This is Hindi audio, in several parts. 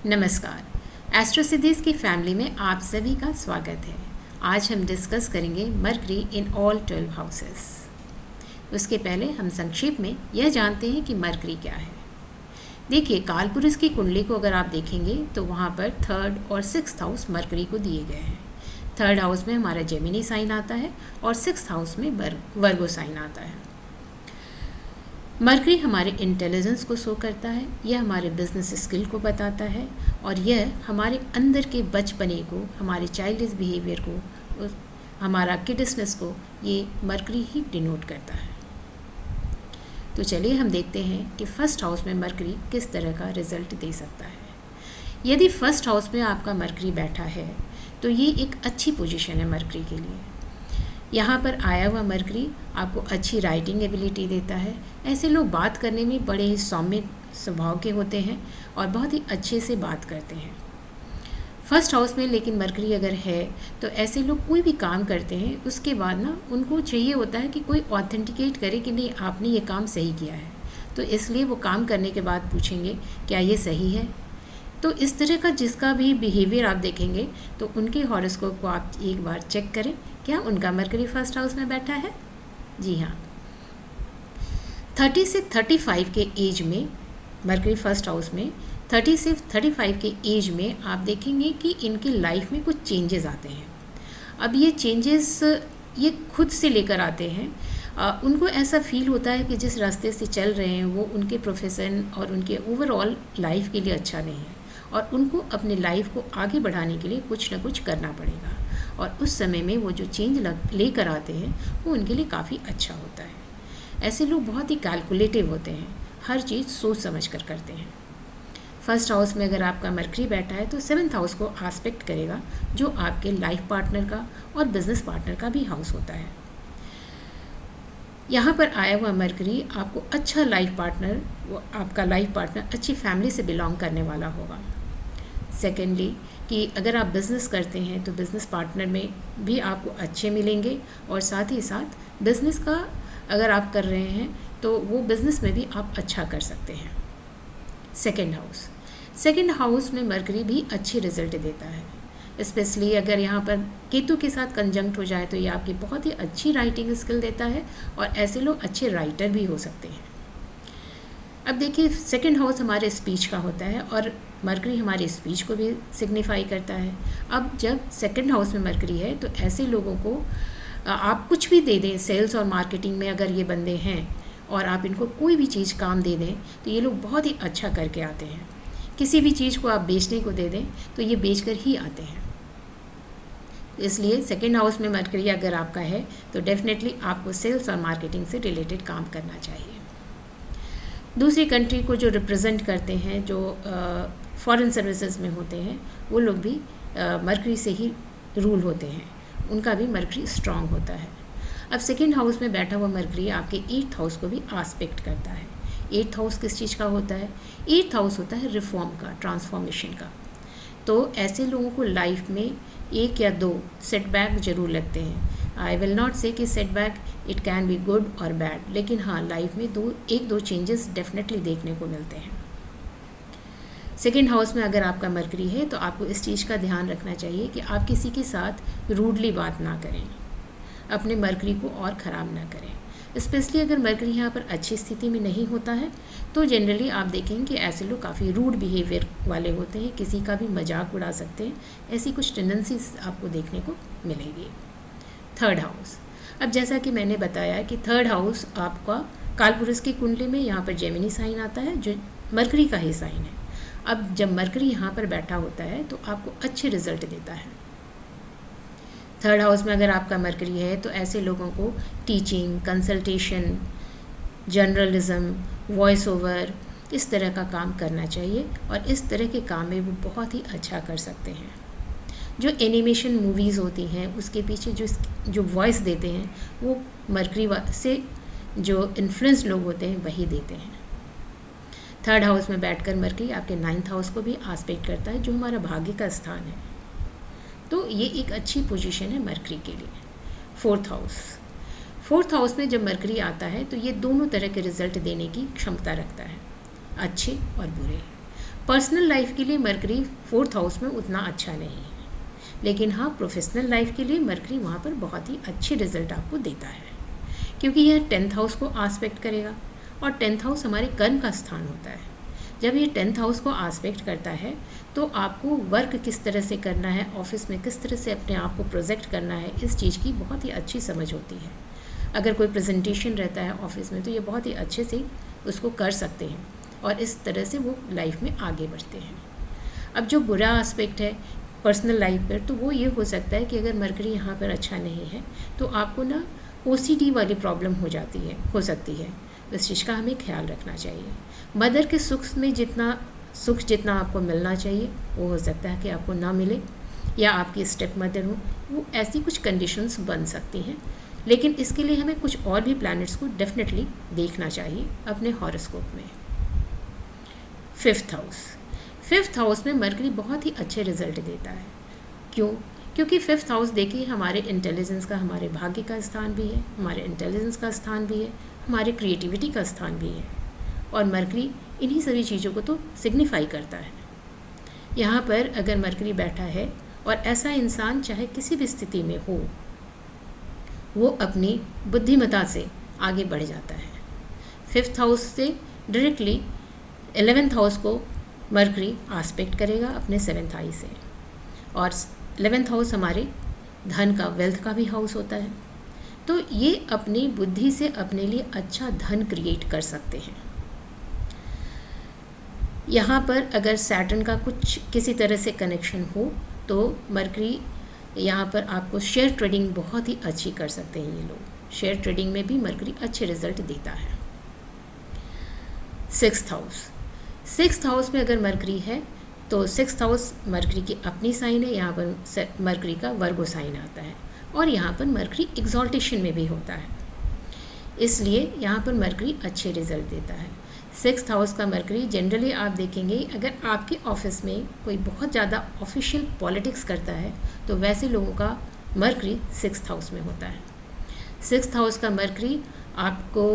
नमस्कार। एस्ट्रोसिद्धीज की फैमिली में आप सभी का स्वागत है। आज हम डिस्कस करेंगे मरकरी इन ऑल 12 हाउसेस। उसके पहले हम संक्षेप में यह जानते हैं कि मरकरी क्या है। देखिए, कालपुरुष की कुंडली को अगर आप देखेंगे तो वहाँ पर 3rd और 6th हाउस मरकरी को दिए गए हैं। 3rd हाउस में हमारा जेमिनी साइन आता है और 6th हाउस में वर्गो साइन आता है। मरकरी हमारे इंटेलिजेंस को शो करता है, यह हमारे बिजनेस स्किल को बताता है और यह हमारे अंदर के बचपने को, हमारे चाइल्डिश बिहेवियर को, हमारा किडिसनेस को ये मरकरी ही डिनोट करता है। तो चलिए हम देखते हैं कि फर्स्ट हाउस में मरकरी किस तरह का रिजल्ट दे सकता है। यदि फर्स्ट हाउस में आपका मरकरी बैठा है तो ये एक अच्छी पोजीशन है मरकरी के लिए। यहाँ पर आया हुआ मरकरी आपको अच्छी राइटिंग एबिलिटी देता है। ऐसे लोग बात करने में बड़े ही सौम्य स्वभाव के होते हैं और बहुत ही अच्छे से बात करते हैं। फर्स्ट हाउस में लेकिन मरकरी अगर है तो ऐसे लोग कोई भी काम करते हैं उसके बाद ना उनको चाहिए होता है कि कोई ऑथेंटिकेट करे कि नहीं आपने ये काम सही किया है। तो इसलिए वो काम करने के बाद पूछेंगे क्या ये सही है। तो इस तरह का जिसका भी बिहेवियर आप देखेंगे तो उनके हॉरोस्कोप को आप एक बार चेक करें, क्या उनका मरकरी फर्स्ट हाउस में बैठा है। जी हाँ, 30 से 35 के एज में मरकरी फर्स्ट हाउस में 30 से 35 के एज में आप देखेंगे कि इनकी लाइफ में कुछ चेंजेस आते हैं। अब ये चेंजेस ये खुद से लेकर आते हैं। उनको ऐसा फील होता है कि जिस रास्ते से चल रहे हैं वो उनके प्रोफेशन और उनके ओवरऑल लाइफ के लिए अच्छा नहीं है और उनको अपने लाइफ को आगे बढ़ाने के लिए कुछ ना कुछ करना पड़ेगा और उस समय में वो जो चेंज लेकर आते हैं वो उनके लिए काफ़ी अच्छा होता है। ऐसे लोग बहुत ही कैलकुलेटिव होते हैं, हर चीज़ सोच समझ कर करते हैं। फर्स्ट हाउस में अगर आपका मरकरी बैठा है तो 7th हाउस को आस्पेक्ट करेगा जो आपके लाइफ पार्टनर का और बिजनेस पार्टनर का भी हाउस होता है। यहाँ पर आया हुआ मरकरी आपको अच्छा लाइफ पार्टनर, वो आपका लाइफ पार्टनर अच्छी फैमिली से बिलोंग करने वाला होगा। सेकेंडली कि अगर आप बिज़नेस करते हैं तो बिज़नेस पार्टनर में भी आपको अच्छे मिलेंगे और साथ ही साथ बिज़नेस का अगर आप कर रहे हैं तो वो बिज़नेस में भी आप अच्छा कर सकते हैं। सेकेंड हाउस में मरकरी भी अच्छी रिजल्ट देता है, स्पेशली अगर यहाँ पर केतु के साथ कंजंक्ट हो जाए तो ये आपकी बहुत ही अच्छी राइटिंग स्किल देता है और ऐसे लोग अच्छे राइटर भी हो सकते हैं। अब देखिए, 2nd हाउस हमारे स्पीच का होता है और मरकरी हमारे स्पीच को भी सिग्निफाई करता है। अब जब 2nd हाउस में मरकरी है तो ऐसे लोगों को आप कुछ भी दे दें, सेल्स और मार्केटिंग में अगर ये बंदे हैं और आप इनको कोई भी चीज़ काम दे दें तो ये लोग बहुत ही अच्छा करके आते हैं। किसी भी चीज़ को आप बेचने को दे दें तो ये बेच कर ही आते हैं। इसलिए 2nd हाउस में मरकरी अगर आपका है तो डेफिनेटली आपको सेल्स और मार्केटिंग से रिलेटेड काम करना चाहिए। दूसरी कंट्री को जो रिप्रेजेंट करते हैं, जो फॉरेन सर्विसेज में होते हैं, वो लोग भी मरकरी से ही रूल होते हैं, उनका भी मरकरी स्ट्रांग होता है। अब 2nd हाउस में बैठा हुआ मरकरी आपके 8th हाउस को भी आस्पेक्ट करता है। 8th हाउस किस चीज़ का होता है? 8th हाउस होता है रिफॉर्म का, ट्रांसफॉर्मेशन का। तो ऐसे लोगों को लाइफ में 1 या 2 सेटबैक ज़रूर लगते हैं। आई विल नॉट से कि setback it can be good और बैड, लेकिन हाँ लाइफ में 1-2 चेंजेस डेफिनेटली देखने को मिलते हैं। 2nd हाउस में अगर आपका मरकरी है तो आपको इस चीज़ का ध्यान रखना चाहिए कि आप किसी के साथ रूडली बात ना करें, अपने मरकरी को और ख़राब ना करें। स्पेशली अगर मरकरी यहाँ पर अच्छी स्थिति में नहीं होता है तो जनरली आप देखेंगे कि ऐसे लोग काफ़ी रूड बिहेवियर वाले होते हैं, किसी का भी मजाक उड़ा सकते हैं। ऐसी कुछ टेंडेंसीज आपको देखने को मिलेगी। 3rd हाउस, अब जैसा कि मैंने बताया कि 3rd हाउस आपका कालपुरुष की कुंडली में यहाँ पर जेमिनी साइन आता है जो मरकरी का ही साइन है। अब जब मरकरी यहाँ पर बैठा होता है तो आपको अच्छे रिजल्ट देता है। 3rd हाउस में अगर आपका मरकरी है तो ऐसे लोगों को teaching, consultation, journalism, voice over, इस तरह का काम करना चाहिए और इस तरह के काम में वो बहुत ही अच्छा कर सकते हैं। जो एनिमेशन मूवीज़ होती हैं उसके पीछे जो वॉइस देते हैं वो मरकरी से जो इन्फ्लुएंस लोग होते हैं वही देते हैं। 3rd हाउस में बैठकर मरकरी आपके 9th हाउस को भी आस्पेक्ट करता है जो हमारा भाग्य का स्थान है। तो ये एक अच्छी पोजीशन है मरकरी के लिए। 4th हाउस में जब मरकरी आता है तो ये दोनों तरह के रिजल्ट देने की क्षमता रखता है, अच्छे और बुरे। पर्सनल लाइफ के लिए मरकरी 4th हाउस में उतना अच्छा नहीं है, लेकिन हाँ प्रोफेशनल लाइफ के लिए मरकरी वहाँ पर बहुत ही अच्छी रिजल्ट आपको देता है, क्योंकि यह 10th हाउस को आस्पेक्ट करेगा और 10th हाउस हमारे कर्म का स्थान होता है। जब ये 10th हाउस को आस्पेक्ट करता है तो आपको वर्क किस तरह से करना है, ऑफिस में किस तरह से अपने आप को प्रोजेक्ट करना है, इस चीज़ की बहुत ही अच्छी समझ होती है। अगर कोई प्रेजेंटेशन रहता है ऑफिस में तो ये बहुत ही अच्छे से उसको कर सकते हैं और इस तरह से वो लाइफ में आगे बढ़ते हैं। अब जो बुरा एस्पेक्ट है पर्सनल लाइफ पर, तो वो ये हो सकता है कि अगर मरकरी यहाँ पर अच्छा नहीं है तो आपको ना OCD वाली प्रॉब्लम हो सकती है। इस चीज़ का हमें ख्याल रखना चाहिए। मदर के सुख जितना आपको मिलना चाहिए वो हो सकता है कि आपको ना मिले, या आपकी स्टेप मदर हो, वो ऐसी कुछ कंडीशंस बन सकती हैं। लेकिन इसके लिए हमें कुछ और भी प्लैनेट्स को डेफिनेटली देखना चाहिए अपने हॉरोस्कोप में। 5th हाउस में मरकरी बहुत ही अच्छे रिजल्ट देता है। क्यों? क्योंकि 5th हाउस देखिए हमारे इंटेलिजेंस का, हमारे भाग्य का स्थान भी है, हमारे इंटेलिजेंस का स्थान भी है, हमारे क्रिएटिविटी का स्थान भी है, और मरकरी इन्हीं सभी चीज़ों को तो सिग्निफाई करता है। यहाँ पर अगर मरकरी बैठा है और ऐसा इंसान चाहे किसी भी स्थिति में हो, वो अपनी बुद्धिमत्ता से आगे बढ़ जाता है। 5th हाउस से डायरेक्टली 11th हाउस को मरकरी आस्पेक्ट करेगा अपने 7th आई से, और 11th हाउस हमारे धन का, वेल्थ का भी हाउस होता है। तो ये अपनी बुद्धि से अपने लिए अच्छा धन क्रिएट कर सकते हैं। यहाँ पर अगर सैटर्न का कुछ किसी तरह से कनेक्शन हो तो मरकरी यहाँ पर आपको शेयर ट्रेडिंग बहुत ही अच्छी कर सकते हैं। ये लोग शेयर ट्रेडिंग में भी मरकरी अच्छे रिजल्ट देता है। 6th हाउस में अगर मरकरी है तो 6th हाउस मरकरी की अपनी साइन है। यहाँ पर मरकरी का वर्गो साइन आता है और यहाँ पर मरकरी एग्जॉल्टेशन में भी होता है, इसलिए यहाँ पर मरकरी अच्छे रिजल्ट देता है। 6th हाउस का मरकरी जनरली आप देखेंगे अगर आपके ऑफिस में कोई बहुत ज़्यादा ऑफिशियल पॉलिटिक्स करता है तो वैसे लोगों का मरकरी 6th हाउस में होता है। 6th हाउस का मरकरी आपको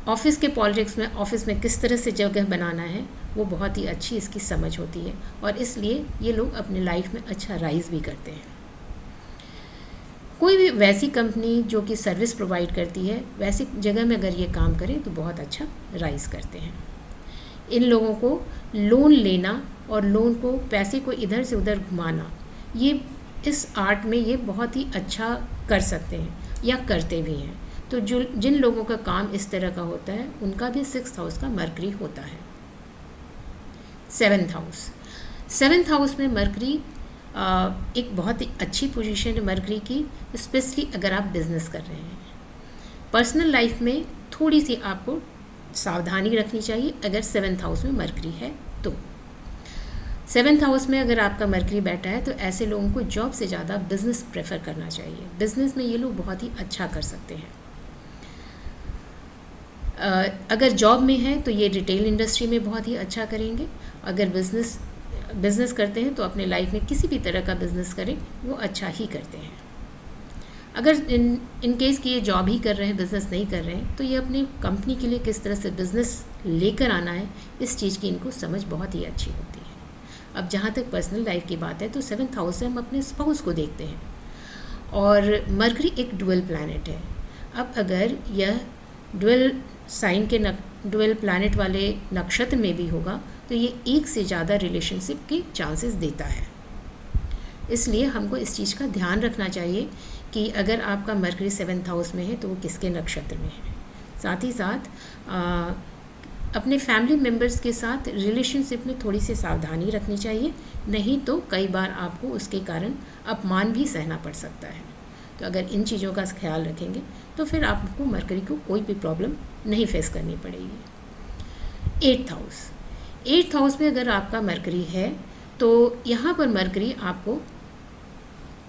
ऑफिस के पॉलिटिक्स में, ऑफिस में किस तरह से जगह बनाना है वो बहुत ही अच्छी इसकी समझ होती है, और इसलिए ये लोग अपनी लाइफ में अच्छा राइज भी करते हैं। कोई भी वैसी कंपनी जो कि सर्विस प्रोवाइड करती है वैसी जगह में अगर ये काम करें तो बहुत अच्छा राइज करते हैं। इन लोगों को लोन लेना और लोन को, पैसे को इधर से उधर घुमाना, ये इस आर्ट में ये बहुत ही अच्छा कर सकते हैं या करते भी हैं। तो जिन लोगों का काम इस तरह का होता है उनका भी 6th हाउस का मरकरी होता है। 7th हाउस में मरकरी एक बहुत ही अच्छी पोजीशन है मरकरी की, स्पेशली अगर आप बिज़नेस कर रहे हैं। पर्सनल लाइफ में थोड़ी सी आपको सावधानी रखनी चाहिए अगर 7th हाउस में मरकरी है तो। 7th हाउस में अगर आपका मरकरी बैठा है तो ऐसे लोगों को जॉब से ज़्यादा बिज़नेस प्रेफर करना चाहिए। बिज़नेस में ये लोग बहुत ही अच्छा कर सकते हैं। अगर जॉब में है तो ये रिटेल इंडस्ट्री में बहुत ही अच्छा करेंगे। अगर बिज़नेस करते हैं तो अपने लाइफ में किसी भी तरह का बिज़नेस करें वो अच्छा ही करते हैं। अगर इन केस कि ये जॉब ही कर रहे हैं, बिज़नेस नहीं कर रहे हैं, तो ये अपनी कंपनी के लिए किस तरह से बिज़नेस लेकर आना है इस चीज़ की इनको समझ बहुत ही अच्छी होती है। अब जहाँ तक पर्सनल लाइफ की बात है तो 7th हाउस से हम अपने स्पाउस को देखते हैं, और मरकरी एक डुअल प्लैनेट है। अब अगर यह डुअल साइन के डुअल प्लैनेट वाले नक्षत्र में भी होगा तो ये एक से ज़्यादा रिलेशनशिप के चांसेस देता है। इसलिए हमको इस चीज़ का ध्यान रखना चाहिए कि अगर आपका मरकरी 7th हाउस में है तो वो किसके नक्षत्र में है। साथ ही साथ अपने फैमिली मेम्बर्स के साथ रिलेशनशिप में थोड़ी सी सावधानी रखनी चाहिए, नहीं तो कई बार आपको उसके कारण अपमान भी सहना पड़ सकता है। तो अगर इन चीज़ों का ख्याल रखेंगे तो फिर आपको मरकरी को कोई भी प्रॉब्लम नहीं फेस करनी पड़ेगी। 8th हाउस में अगर आपका मरकरी है तो यहाँ पर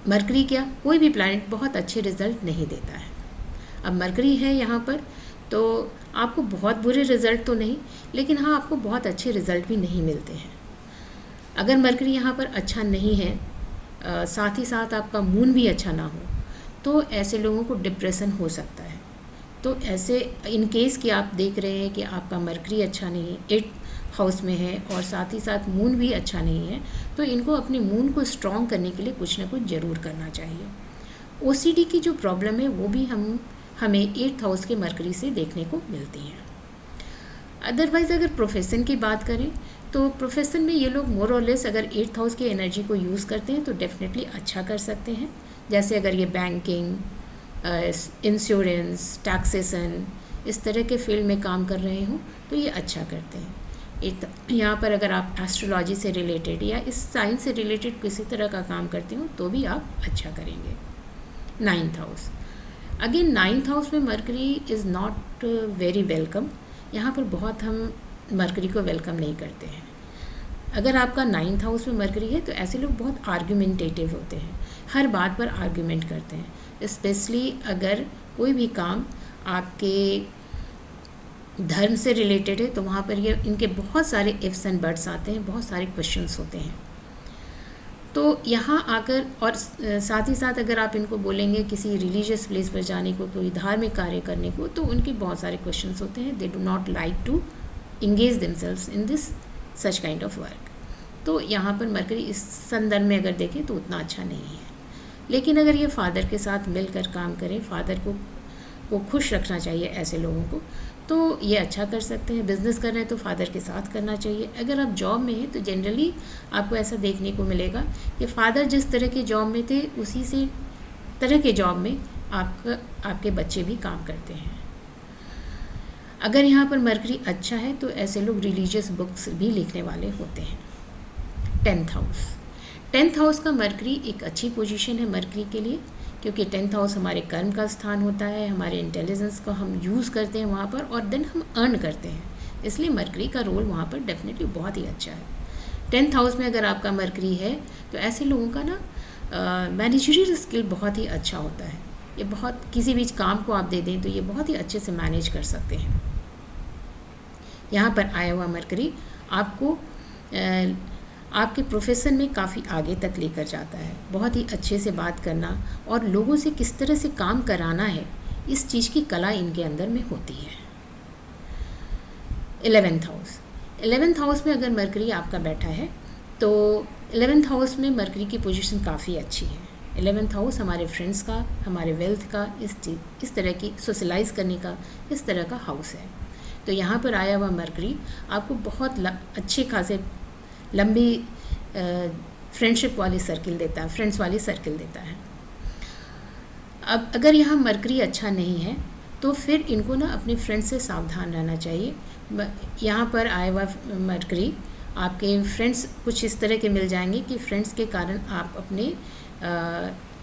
मरकरी क्या, कोई भी प्लैनेट बहुत अच्छे रिजल्ट नहीं देता है। अब मरकरी है यहाँ पर तो आपको बहुत बुरे रिज़ल्ट तो नहीं, लेकिन हाँ आपको बहुत अच्छे रिज़ल्ट भी नहीं मिलते हैं। अगर मरकरी यहाँ पर अच्छा नहीं है, साथ ही साथ आपका मून भी अच्छा ना हो, तो ऐसे लोगों को डिप्रेशन हो सकता है। तो ऐसे इन केस कि आप देख रहे हैं कि आपका मरकरी अच्छा नहीं है, हाउस में है और साथ ही साथ मून भी अच्छा नहीं है, तो इनको अपने मून को स्ट्रॉन्ग करने के लिए कुछ ना कुछ ज़रूर करना चाहिए। ओसीडी की जो प्रॉब्लम है वो भी हमें 8th हाउस के मरकरी से देखने को मिलती है। अदरवाइज़ अगर प्रोफेशन की बात करें तो प्रोफेशन में ये लोग मोर और लेस अगर 8th हाउस की एनर्जी को यूज़ करते हैं तो डेफिनेटली अच्छा कर सकते हैं। जैसे अगर ये बैंकिंग, इंश्योरेंस, टैक्सेशन इस तरह के फील्ड में काम कर रहे हों तो ये अच्छा करते हैं। यहाँ पर अगर आप एस्ट्रोलॉजी से रिलेटेड या इस साइंस से रिलेटेड किसी तरह का काम करते हो तो भी आप अच्छा करेंगे। 9th house, again 9th house में Mercury is not very welcome. यहाँ पर बहुत हम मरकरी को वेलकम नहीं करते हैं। अगर आपका 9th हाउस में मरकरी है तो ऐसे लोग बहुत आर्ग्यूमेंटेटिव होते हैं, हर बात पर आर्ग्यूमेंट करते हैं। स्पेशली अगर कोई भी काम आपके धर्म से रिलेटेड है तो वहाँ पर ये इनके बहुत सारे इफ्स एंड बट्स आते हैं, बहुत सारे क्वेश्चंस होते हैं। तो यहाँ आकर और साथ ही साथ अगर आप इनको बोलेंगे किसी रिलीजियस प्लेस पर जाने को, कोई धार्मिक कार्य करने को, तो उनके बहुत सारे क्वेश्चंस होते हैं। They do not like to engage themselves in this such kind of work. तो यहाँ पर मरकरी इस संदर्भ में अगर देखें तो उतना अच्छा नहीं है। लेकिन अगर ये फादर के साथ मिलकर काम करें, फादर को खुश रखना चाहिए ऐसे लोगों को, तो ये अच्छा कर सकते हैं। बिज़नेस कर रहे हैं तो फादर के साथ करना चाहिए। अगर आप जॉब में हैं तो जनरली आपको ऐसा देखने को मिलेगा कि फादर जिस तरह के जॉब में थे उसी से तरह के जॉब में आपके बच्चे भी काम करते हैं। अगर यहाँ पर मरकरी अच्छा है तो ऐसे लोग रिलीजियस बुक्स भी लिखने वाले होते हैं। 10th हाउस, 10th हाउस का मरकरी एक अच्छी पोजीशन है मरकरी के लिए, क्योंकि 10th हाउस हमारे कर्म का स्थान होता है, हमारे इंटेलिजेंस को हम यूज़ करते हैं वहाँ पर और देन हम अर्न करते हैं, इसलिए मरकरी का रोल वहाँ पर डेफिनेटली बहुत ही अच्छा है। 10th हाउस में अगर आपका मरकरी है तो ऐसे लोगों का ना मैनेजरियल स्किल बहुत ही अच्छा होता है। ये बहुत किसी भी काम को आप दे दें तो ये बहुत ही अच्छे से मैनेज कर सकते हैं। यहाँ पर आया हुआ मरकरी आपको आपके प्रोफेशन में काफ़ी आगे तक लेकर जाता है। बहुत ही अच्छे से बात करना और लोगों से किस तरह से काम कराना है, इस चीज़ की कला इनके अंदर में होती है। 11th हाउस, 11th हाउस में अगर मरकरी आपका बैठा है तो 11th हाउस में मरकरी की पोजीशन काफ़ी अच्छी है। 11th हाउस हमारे फ्रेंड्स का, हमारे वेल्थ का, इस तरह की सोशलाइज करने का इस तरह का हाउस है। तो यहाँ पर आया हुआ मरकरी आपको बहुत अच्छे खासे लंबी फ्रेंडशिप वाली सर्किल देता है, फ्रेंड्स वाली सर्किल देता है। अब अगर यहाँ मरकरी अच्छा नहीं है तो फिर इनको ना अपने फ्रेंड्स से सावधान रहना चाहिए। यहाँ पर आया हुआ मरकरी आपके फ्रेंड्स कुछ इस तरह के मिल जाएंगे कि फ्रेंड्स के कारण आप अपने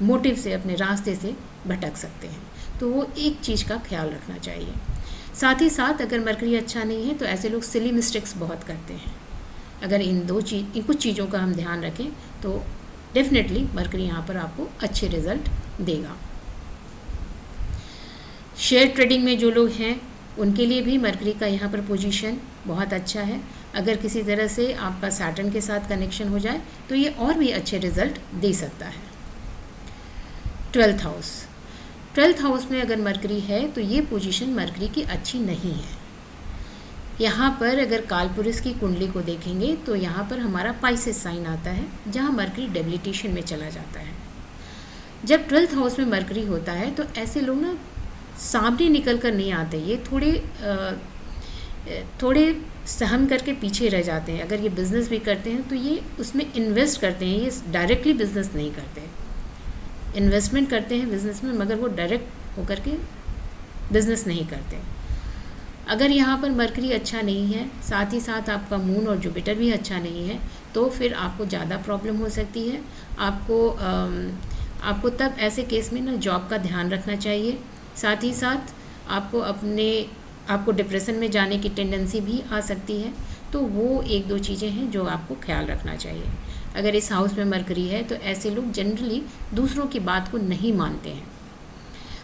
मोटिव से, अपने रास्ते से भटक सकते हैं, तो वो एक चीज़ का ख्याल रखना चाहिए। साथ ही साथ अगर मरकरी अच्छा नहीं है तो ऐसे लोग सिली मिस्टेक्स बहुत करते हैं। अगर इन कुछ चीज़ों का हम ध्यान रखें तो डेफिनेटली मरकरी यहाँ पर आपको अच्छे रिजल्ट देगा। शेयर ट्रेडिंग में जो लोग हैं उनके लिए भी मरकरी का यहाँ पर पोजीशन बहुत अच्छा है। अगर किसी तरह से आपका सैटर्न के साथ कनेक्शन हो जाए तो ये और भी अच्छे रिजल्ट दे सकता है। 12th हाउस, 12th हाउस में अगर मरकरी है तो ये पोजीशन मरकरी की अच्छी नहीं है। यहाँ पर अगर कालपुरुष की कुंडली को देखेंगे तो यहाँ पर हमारा पाइसेस साइन आता है जहाँ मरकरी डेबिलिटेशन में चला जाता है। जब 12th हाउस में मरकरी होता है तो ऐसे लोग ना सामने निकल कर नहीं आते, ये थोड़े सहम करके पीछे रह जाते हैं। अगर ये बिज़नेस भी करते हैं तो ये उसमें इन्वेस्ट करते हैं, ये डायरेक्टली बिज़नेस नहीं करते, इन्वेस्टमेंट करते हैं बिज़नेस में मगर वो डायरेक्ट होकर के बिज़नेस नहीं करते। अगर यहाँ पर मरकरी अच्छा नहीं है, साथ ही साथ आपका मून और जुपिटर भी अच्छा नहीं है, तो फिर आपको ज़्यादा प्रॉब्लम हो सकती है। आपको तब ऐसे केस में ना जॉब का ध्यान रखना चाहिए। साथ ही साथ आपको डिप्रेशन में जाने की टेंडेंसी भी आ सकती है। तो वो एक दो चीज़ें हैं जो आपको ख्याल रखना चाहिए। अगर इस हाउस में मरकरी है तो ऐसे लोग जनरली दूसरों की बात को नहीं मानते हैं।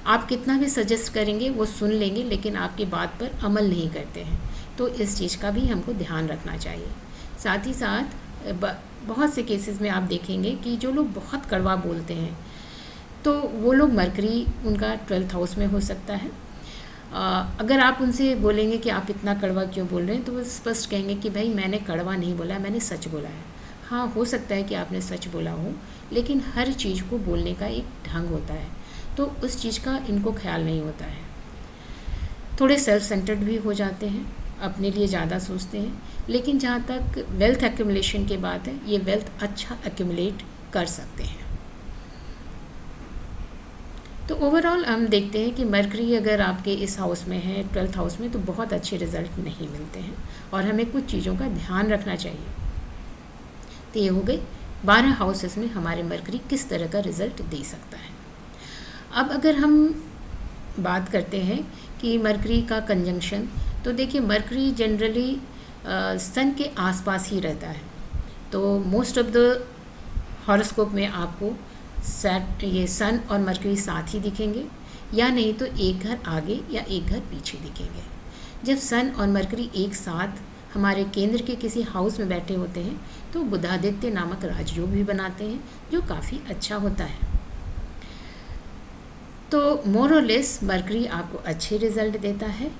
आप कितना भी सजेस्ट करेंगे वो सुन लेंगे लेकिन आपकी बात पर अमल नहीं करते हैं, तो इस चीज़ का भी हमको ध्यान रखना चाहिए। साथ ही साथ बहुत से केसेस में आप देखेंगे कि जो लोग बहुत कड़वा बोलते हैं तो वो लोग मरकरी उनका 12th हाउस में हो सकता है। अगर आप उनसे बोलेंगे कि आप इतना कड़वा क्यों बोल रहे हैं, तो वो स्पष्ट कहेंगे कि भाई मैंने कड़वा नहीं बोला है, मैंने सच बोला है। हाँ, हो सकता है कि आपने सच बोला हो, लेकिन हर चीज़ को बोलने का एक ढंग होता है, तो उस चीज़ का इनको ख्याल नहीं होता है। थोड़े सेल्फ सेंटर्ड भी हो जाते हैं, अपने लिए ज़्यादा सोचते हैं, लेकिन जहाँ तक वेल्थ एक्यूमुलेशन की बात है, ये वेल्थ अच्छा एक्यूमुलेट कर सकते हैं। तो ओवरऑल हम देखते हैं कि मरकरी अगर आपके इस हाउस में है, 12th हाउस में, तो बहुत अच्छे रिजल्ट नहीं मिलते हैं और हमें कुछ चीज़ों का ध्यान रखना चाहिए। तो ये हो गई 12 हाउसेस में हमारे मरकरी किस तरह का रिज़ल्ट दे सकता है। अब अगर हम बात करते हैं कि मरकरी का कंजंक्शन, तो देखिए मरकरी जनरली सन के आसपास ही रहता है, तो मोस्ट ऑफ द हॉरोस्कोप में आपको ये सन और मरकरी साथ ही दिखेंगे, या नहीं तो एक घर आगे या एक घर पीछे दिखेंगे। जब सन और मरकरी एक साथ हमारे केंद्र के किसी हाउस में बैठे होते हैं, तो बुधादित्य नामक राजयोग भी बनाते हैं, जो काफ़ी अच्छा होता है। तो मोर और लेस मरकरी आपको अच्छे रिजल्ट देता है,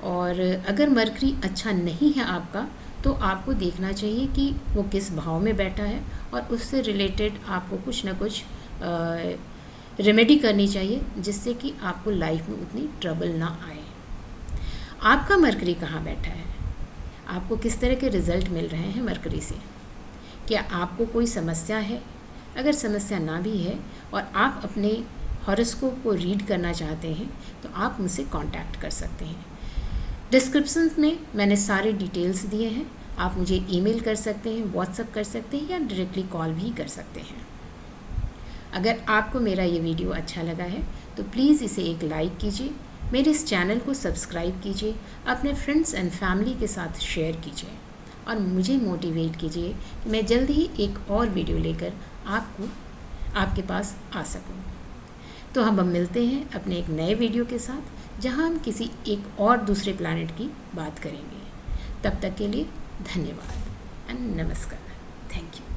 और अगर मरकरी अच्छा नहीं है आपका, तो आपको देखना चाहिए कि वो किस भाव में बैठा है, और उससे रिलेटेड आपको कुछ ना कुछ रेमेडी करनी चाहिए, जिससे कि आपको लाइफ में उतनी ट्रबल ना आए। आपका मरकरी कहाँ बैठा है, आपको किस तरह के रिज़ल्ट मिल रहे हैं मरकरी से, क्या आपको कोई समस्या है? अगर समस्या ना भी है और आप अपने हॉरोस्कोप को रीड करना चाहते हैं, तो आप मुझसे कांटेक्ट कर सकते हैं। डिस्क्रिप्शन में मैंने सारे डिटेल्स दिए हैं, आप मुझे ईमेल कर सकते हैं, व्हाट्सएप कर सकते हैं, या डायरेक्टली कॉल भी कर सकते हैं। अगर आपको मेरा ये वीडियो अच्छा लगा है, तो प्लीज़ इसे एक लाइक कीजिए, मेरे इस चैनल को सब्सक्राइब कीजिए, अपने फ्रेंड्स एंड फैमिली के साथ शेयर कीजिए, और मुझे मोटिवेट कीजिए कि मैं जल्दी ही एक और वीडियो लेकर आपके पास आ सकूं। तो हम अब मिलते हैं अपने एक नए वीडियो के साथ, जहां हम किसी एक और दूसरे प्लैनेट की बात करेंगे। तब तक के लिए धन्यवाद एंड नमस्कार। Thank you.